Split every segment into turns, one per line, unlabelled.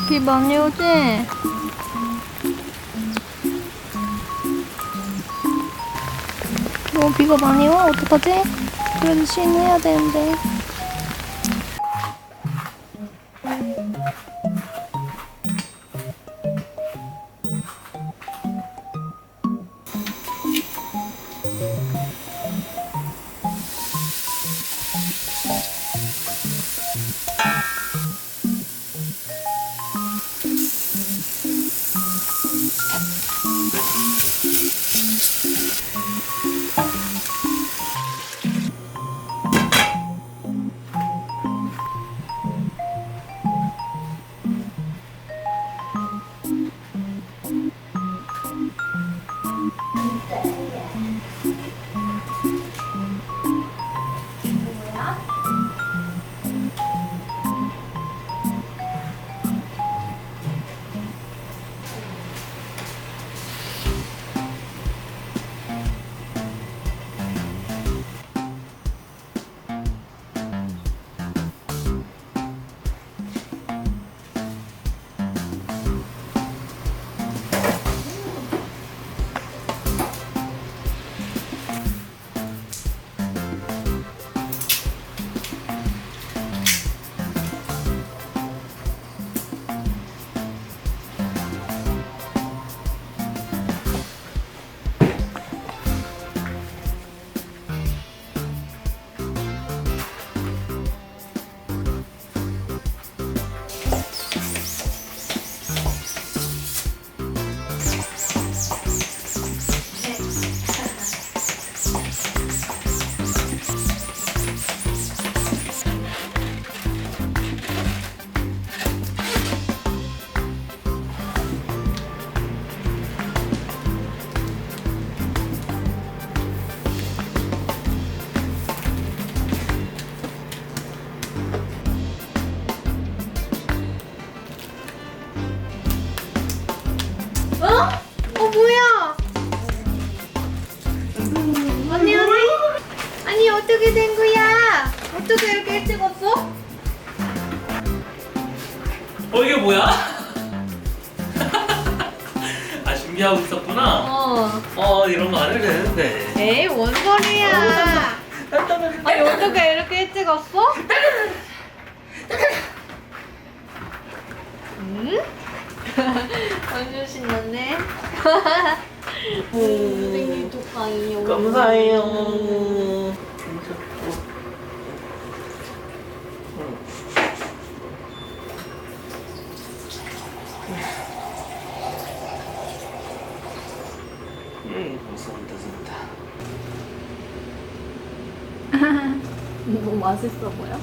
비 많이 오지? 너무 비가 많이 와? 어떡하지? 그래도 쉬해야 되는데. 뭐야? 언니. 아니 어떻게 된 거야? 어떻게 이렇게 일찍 왔어?
이게 뭐야? 아 준비하고 있었구나. 이런 거 안 해도 되는데.
에이 뭔 소리야? 아니 어떻게 이렇게 일찍 왔어? 응? 완전 신났네. 생일 축하해요.
감사해요. 감사합니다.
너무 맛있어 보여?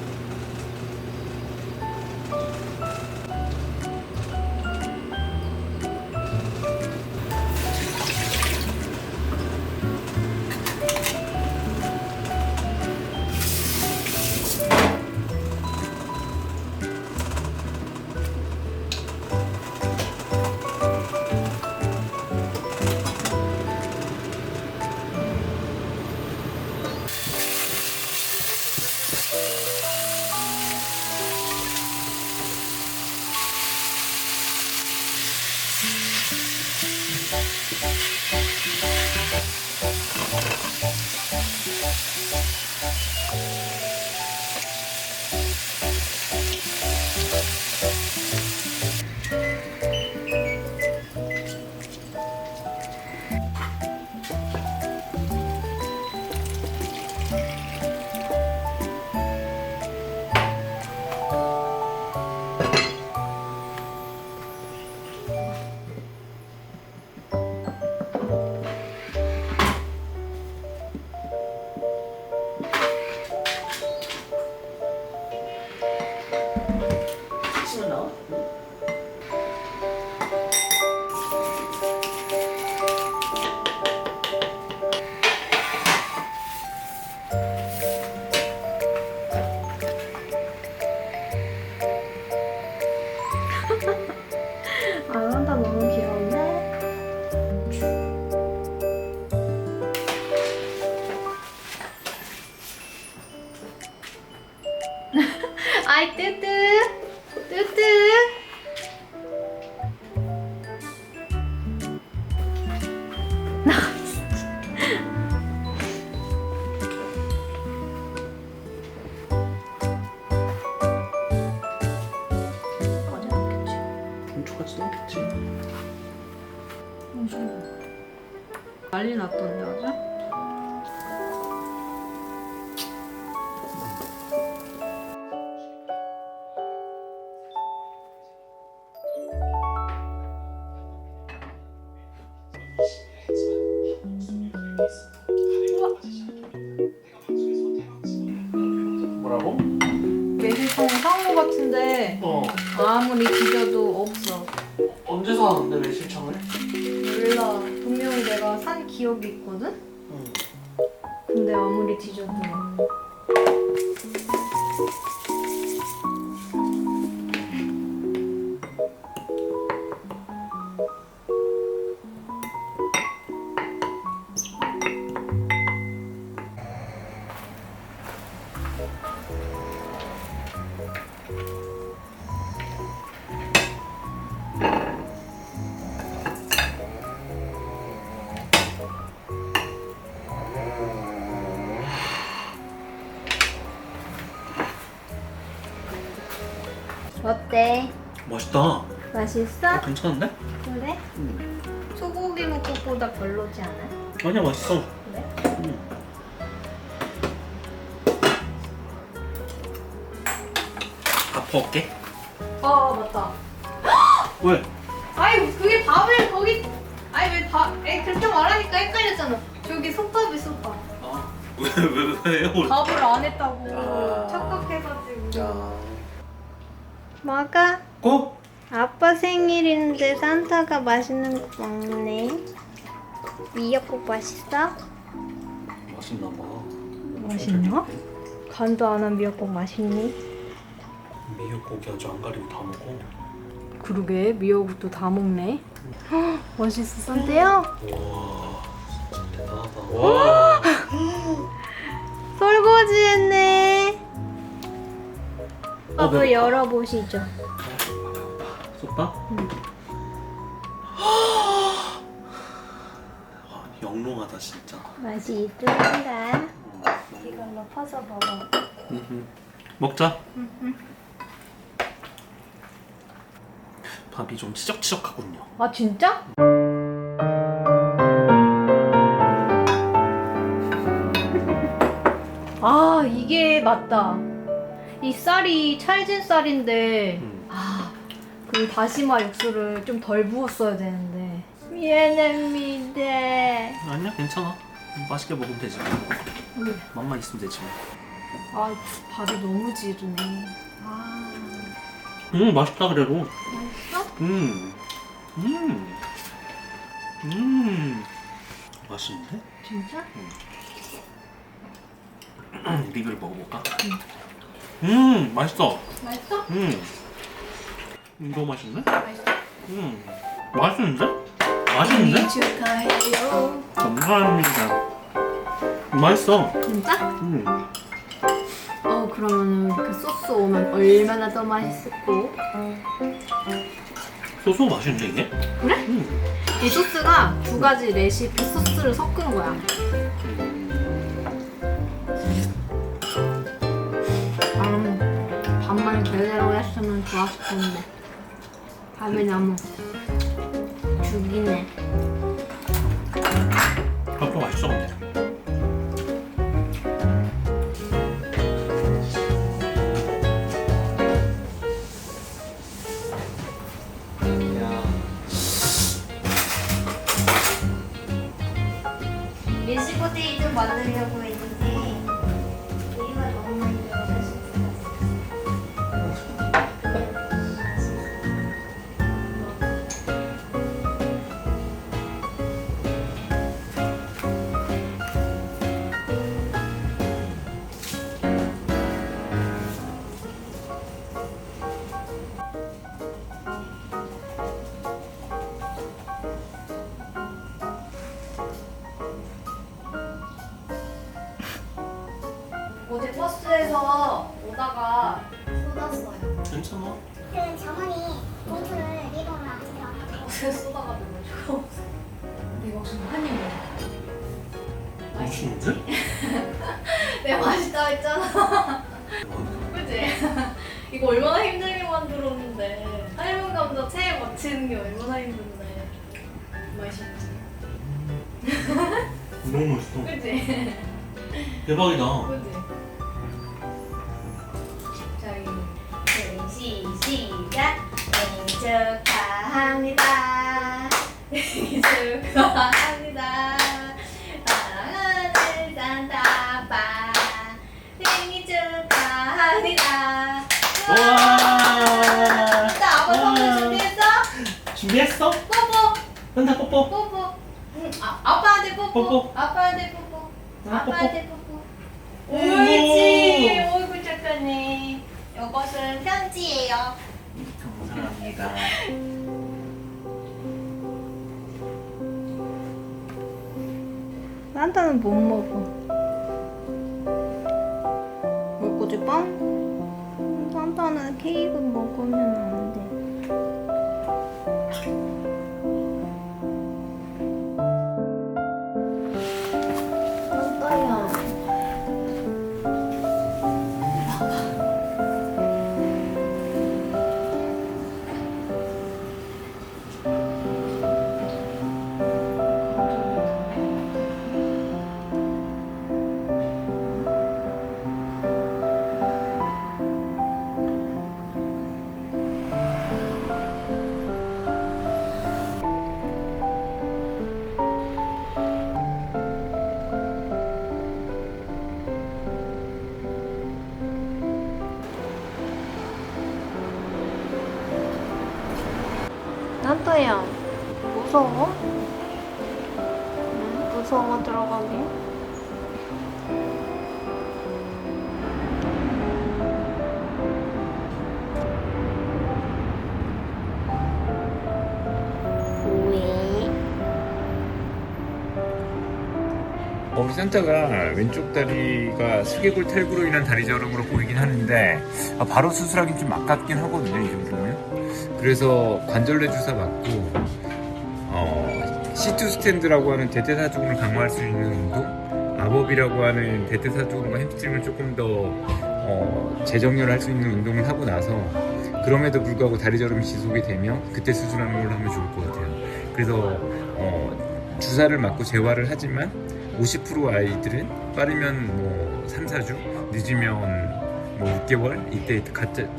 하이 뚜뚜. 뚜뚜.
감쪽같이 넣겠지.
난리 났던데 아주?
뭐라고?
매실청 사온 거 같은데 아무리 뒤져도 없어.
언제 사왔는데 매실청을?
몰라. 분명히 내가 산 기억이 있거든?
응.
근데 아무리 뒤져도 어때?
맛있다.
맛있어?
괜찮은데?
그래?
응.
소고기 묵국보다 별로지 않아?
아니야 맛있어.
그래?
응. 밥 퍼올게.
맞다.
왜?
아이 그게 밥을 거기 아니 왜 밥? 에 그렇게 말하니까 헷갈렸잖아. 저기 솥밥이 솥밥.
왜요?
밥을 안 했다고
아.
착각해가지고.
자.
뭐가?
고?
아빠 생일인데 산타가 맛있는 거 먹네. 미역국 맛있어?
맛있나 봐.
맛있나? 간도 안 한 미역국 맛있니?
미역고기 아주 안 가리고 다 먹어.
그러게 미역국도 다 먹네. 맛있어 산타요?
와 진짜 대단하다. 와.
설거지 했네. 밥을
배고파.
열어보시죠.
쏟다?
응.
와, 영롱하다 진짜.
맛이 있을까? 이걸로 퍼서 먹어.
먹자. 밥이 좀 치적치적하군요.
아 진짜? 아 이게 맞다. 이 쌀이 찰진 쌀인데 그 다시마 육수를 좀 덜 부었어야 되는데. 미안합니다.
아니야 괜찮아. 맛있게 먹으면 되지.
왜?
맛만 있으면 되지.
아 밥이 너무 지르네. 아
맛있다 그래도.
맛있어?
맛있는데?
진짜?
리뷰를 먹어볼까? 맛있어.
맛있어?
너무 맛있네?
맛있어.
맛있는데? 맛있는데?
축하해요.
감사합니다. 맛있어.
진짜? 그러면은 그 소스 오면 얼마나 더 맛있을까?
소스 맛있는데 이게?
그래? 이 소스가 두 가지 레시피 소스를 섞은 거야. 밥만 제대로 했으면 좋았을 텐데 밥이 너무 죽이네.
밥도 맛있어 근데.
미스포테이토 만들려고 했는데 우유가 너무 많이 들어가서 어제 버스에서 오다가 쏟았어요.
괜찮아.
그 점원이 봉투를 일본어로 안 찍혀.
옷에 쏟아가지고 이거 한입 먹어.
맛있는데?
내가 맛있다 했잖아. 그치? 이거 얼마나 힘들게 만들었는데 삶은 감자 체에 맞추는 게 얼마나 힘든데 맛있지?
너무 맛있어.
그치?
대박이다.
그치? 저희 시작! 생일 축하합니다. 생일 축하합니다. 사랑하는 산타아빠 생일 축하합니다.
와.
나 아빠 선물 준비했어?
준비했어?
뽀뽀
산타 뽀뽀.
뽀뽀. 응, 아빠한테 뽀뽀.
뽀뽀.
아빠한테 뽀뽀.
아,
아빠한테 뽀뽀.
오.
옳지. 어이구 착하네. 이것은 편지예요.
감사합니다.
산타는 못 먹어. 먹고 줄 빵? 산타는 케이크 먹으면 안 돼. 산타야. 산타야, 무서워? 응? 무서워 들어가기? 왜?
우리 산타가 왼쪽 다리가 슬개골 탈구로 인한 다리 저림으로 보이긴 하는데 바로 수술하긴 좀 아깝긴 하거든요, 이 정도면. 그래서 관절내 주사 맞고 C2 스탠드라고 하는 대퇴사두근을 강화할 수 있는 운동, 아법이라고 하는 대퇴사두근과 햄스트링을 조금 더 재정렬할 수 있는 운동을 하고 나서 그럼에도 불구하고 다리 저림이 지속이 되면 그때 수술하는 걸로 하면 좋을 것 같아요. 그래서 주사를 맞고 재활을 하지만 50% 아이들은 빠르면 뭐 3, 4주, 늦으면 뭐 6개월 이때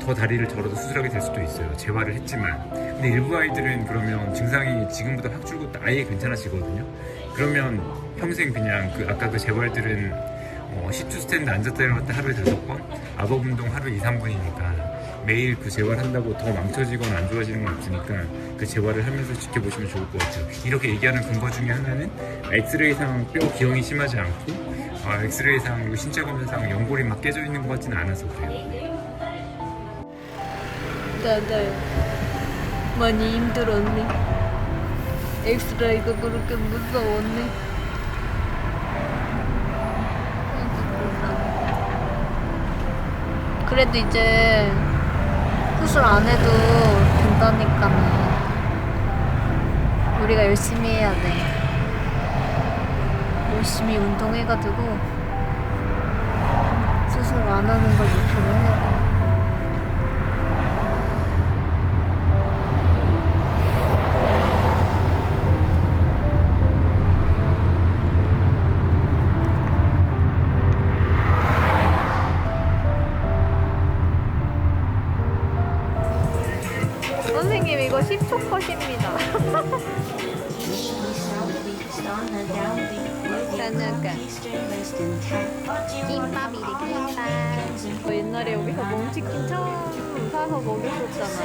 더 다리를 절어도 수술하게 될 수도 있어요. 재활을 했지만. 근데 일부 아이들은 그러면 증상이 지금보다 확 줄고 아예 괜찮아지거든요. 그러면 평생 그냥 아까 그 재활들은 C2 스탠드 앉았다 일어났다 하루에 5번, 아법 운동 하루에 2, 3분이니까 매일 그 재활한다고 더 망쳐지거나 안 좋아지는 건 없으니까 그 재활을 하면서 지켜보시면 좋을 것 같아요. 이렇게 얘기하는 근거 중에 하나는 엑스레이상 뼈 기형이 심하지 않고 엑스레이상 그리고 신체 검사상 연골이 막 깨져 있는 것 같지는 않아서 그래요.
네. 많이 힘들었네. 엑스레이가 그렇게 무서웠네. 그래도 이제 수술 안 해도 된다니까. 우리가 열심히 해야 돼. 열심히 운동해가지고 수술 안 하는 걸 목표로 해야 돼. 선생님 이거 10초 컷입니다. 저녁은 김밥이래 김밥. 옛날에 여기서 멍치킨 처음 사서 먹였었잖아.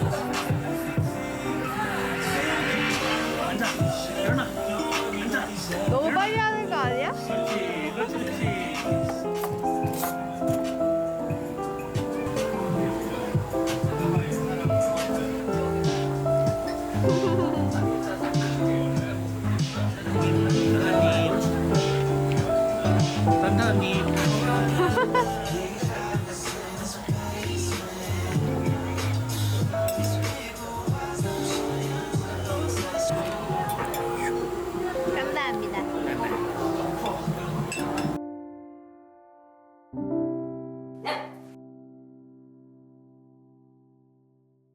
멍치킨.